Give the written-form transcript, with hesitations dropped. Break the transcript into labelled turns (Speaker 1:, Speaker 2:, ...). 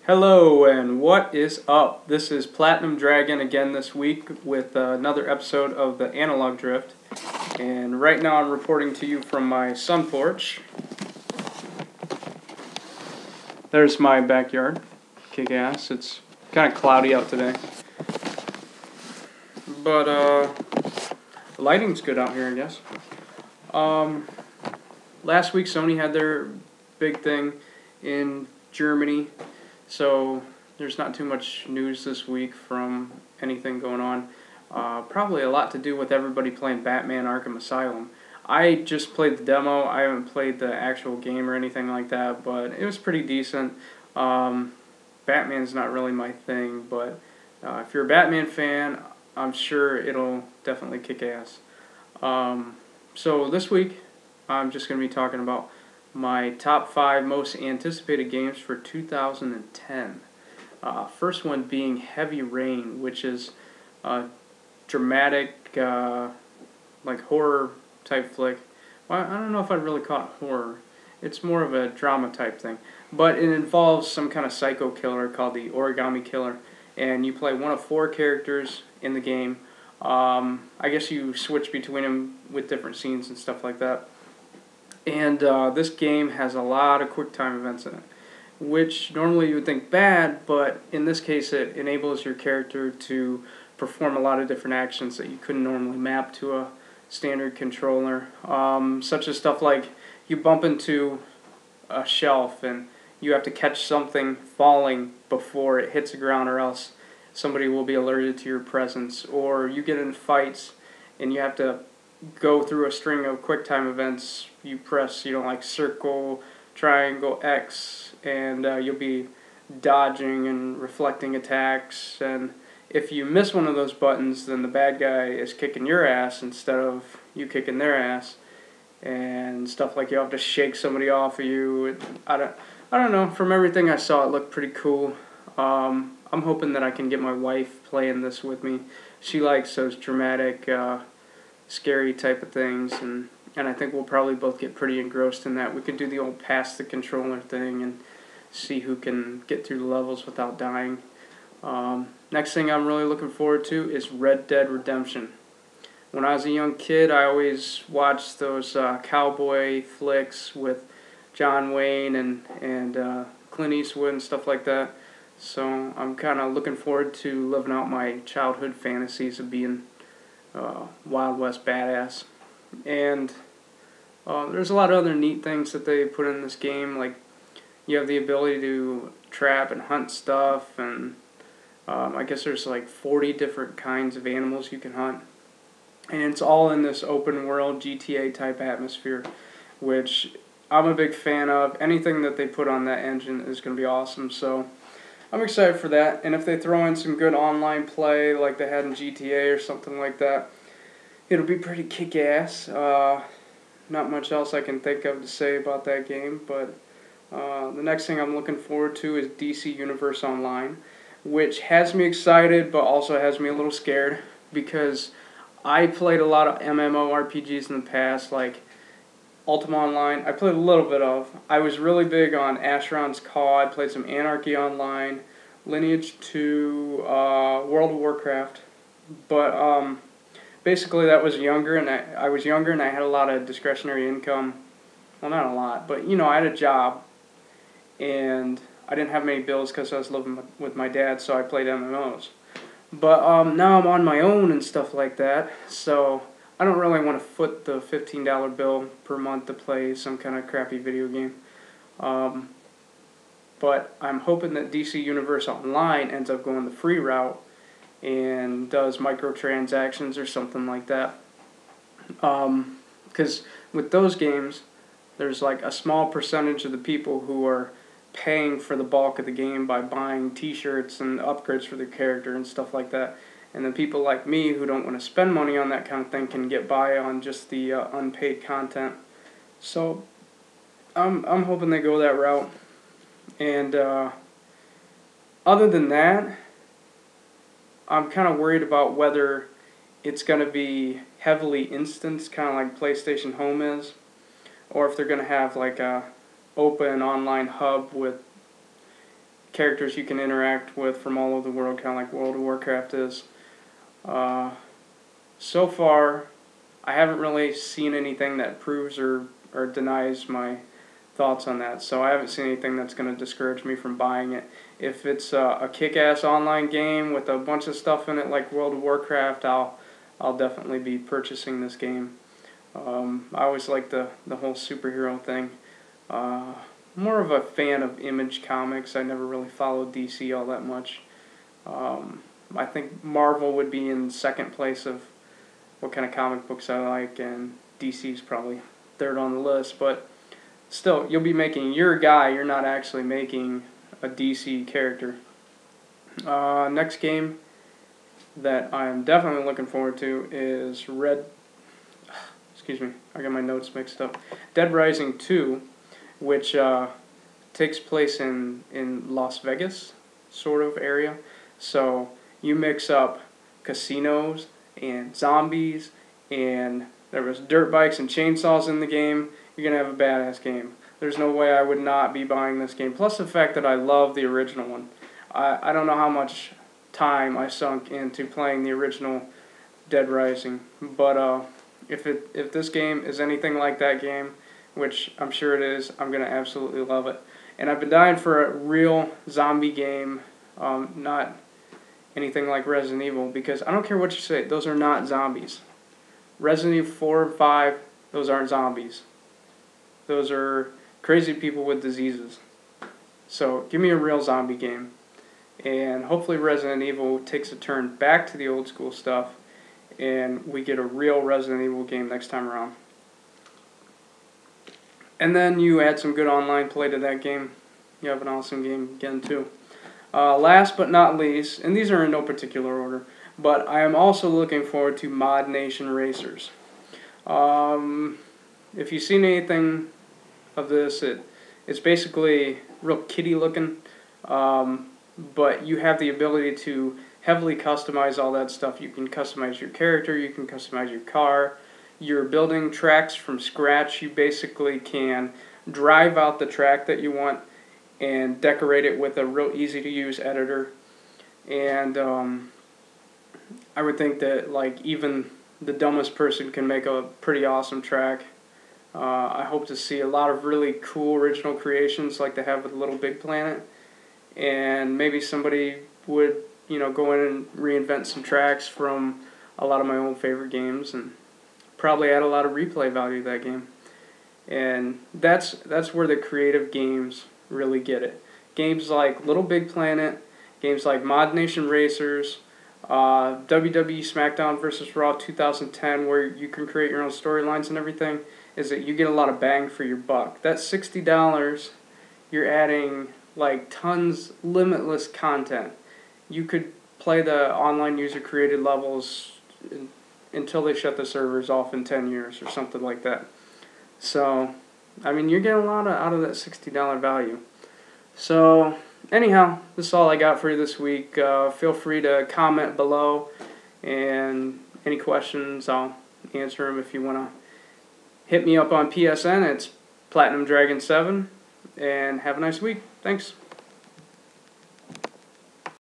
Speaker 1: Hello and what is up? This is Platinum Dragon again this week with another episode of the Analog Drift. And right now I'm reporting to you from my sun porch. There's my backyard. Kick ass. It's kind of cloudy out today. But the lighting's good out here, I guess. Last week Sony had their big thing in Germany. So there's not too much news this week from anything going on. Probably a lot to do with everybody playing Batman Arkum Asylum. I just played the demo. I haven't played the actual game or anything like that, but it was pretty decent. Batman's not really my thing, but if you're a Batman fan, I'm sure it'll definitely kick ass. So this week, I'm just going to be talking about my top 5 most anticipated games for 2010. First one being Heavy Rain, which is a dramatic, like horror type flick. Well, I don't know if I'd really call it horror. It's more of a drama type thing. But it involves some kind of psycho killer called the Origami Killer. And you play one of 4 characters in the game. I guess you switch between them with different scenes and stuff like that. And this game has a lot of quick time events in it, which normally you would think bad, but in this case it enables your character to perform a lot of different actions that you couldn't normally map to a standard controller, such as stuff like you bump into a shelf and you have to catch something falling before it hits the ground, or else somebody will be alerted to your presence, or you get in fights and you have to go through a string of quick time events. You press, like circle, triangle, X, and you'll be dodging and reflecting attacks. And if you miss one of those buttons, then the bad guy is kicking your ass instead of you kicking their ass. And stuff like you have to shake somebody off of you. I don't know. From everything I saw, it looked pretty cool. I'm hoping that I can get my wife playing this with me. She likes those dramatic, scary type of things, and I think we'll probably both get pretty engrossed in that. We could do the old pass the controller thing and see who can get through the levels without dying. Next thing I'm really looking forward to is Red Dead Redemption. When I was a young kid, I always watched those cowboy flicks with John Wayne and Clint Eastwood and stuff like that. So I'm kind of looking forward to living out my childhood fantasies of being Wild West badass. And there's a lot of other neat things that they put in this game, like you have the ability to trap and hunt stuff, and I guess there's like 40 different kinds of animals you can hunt, and it's all in this open world GTA type atmosphere, which I'm a big fan of. Anything that they put on that engine is going to be awesome, so I'm excited for that. And if they throw in some good online play like they had in GTA or something like that, it'll be pretty kick-ass. Not much else I can think of to say about that game, but the next thing I'm looking forward to is DC Universe Online, which has me excited but also has me a little scared, because I played a lot of MMORPGs in the past, like Ultima Online. I played a little bit of. I was really big on Asheron's Call. I played some Anarchy Online, Lineage 2, World of Warcraft. But basically that was younger, and I was younger and I had a lot of discretionary income. Well, not a lot, but I had a job and I didn't have many bills because I was living with my dad, so I played MMOs. But now I'm on my own and stuff like that, so I don't really want to foot the $15 bill per month to play some kind of crappy video game. But I'm hoping that DC Universe Online ends up going the free route and does microtransactions or something like that. Because with those games, there's like a small percentage of the people who are paying for the bulk of the game by buying t-shirts and upgrades for their character and stuff like that. And then people like me who don't want to spend money on that kind of thing can get by on just the unpaid content. So I'm hoping they go that route. And other than that, I'm kind of worried about whether it's going to be heavily instanced, kind of like PlayStation Home is, or if they're going to have like a open online hub with characters you can interact with from all over the world, kind of like World of Warcraft is. So far, I haven't really seen anything that proves or denies my thoughts on that. So I haven't seen anything that's going to discourage me from buying it. If it's a kick-ass online game with a bunch of stuff in it like World of Warcraft, I'll definitely be purchasing this game. I always like the whole superhero thing. More of a fan of Image Comics. I never really followed DC all that much. I think Marvel would be in second place of what kind of comic books I like, and DC's probably third on the list. But still, you'll be making your guy. You're not actually making a DC character. Next game that I'm definitely looking forward to is excuse me, I got my notes mixed up. Dead Rising 2, which takes place in Las Vegas sort of area. So you mix up casinos and zombies, and there was dirt bikes and chainsaws in the game. You're going to have a badass game. There's no way I would not be buying this game. Plus the fact that I love the original one. I don't know how much time I sunk into playing the original Dead Rising, but if this game is anything like that game, which I'm sure it is, I'm going to absolutely love it. And I've been dying for a real zombie game, not anything like Resident Evil, because I don't care what you say, those are not zombies. Resident Evil 4 and 5, those aren't zombies. Those are crazy people with diseases. So give me a real zombie game. And hopefully Resident Evil takes a turn back to the old school stuff, and we get a real Resident Evil game next time around. And then you add some good online play to that game, you have an awesome game again too. Last but not least, and these are in no particular order, but I am also looking forward to Mod Nation Racers. If you've seen anything of this, it's basically real kiddie looking, but you have the ability to heavily customize all that stuff. You can customize your character, you can customize your car. You're building tracks from scratch. You basically can drive out the track that you want and decorate it with a real easy to use editor. And I would think that like even the dumbest person can make a pretty awesome track. I hope to see a lot of really cool original creations like they have with Little Big Planet, and maybe somebody would go in and reinvent some tracks from a lot of my old favorite games, and probably add a lot of replay value to that game. And that's where the creative games really get it. Games like Little Big Planet, games like Mod Nation Racers, WWE SmackDown vs. Raw 2010, where you can create your own storylines and everything, is that you get a lot of bang for your buck. That $60, you're adding like tons, limitless content. You could play the online user-created levels until they shut the servers off in 10 years or something like that. So, I mean, you're getting a lot out of that $60 value. So, anyhow, this is all I got for you this week. Feel free to comment below, and any questions, I'll answer them. If you want to hit me up on PSN, it's Platinum Dragon 7, and have a nice week. Thanks.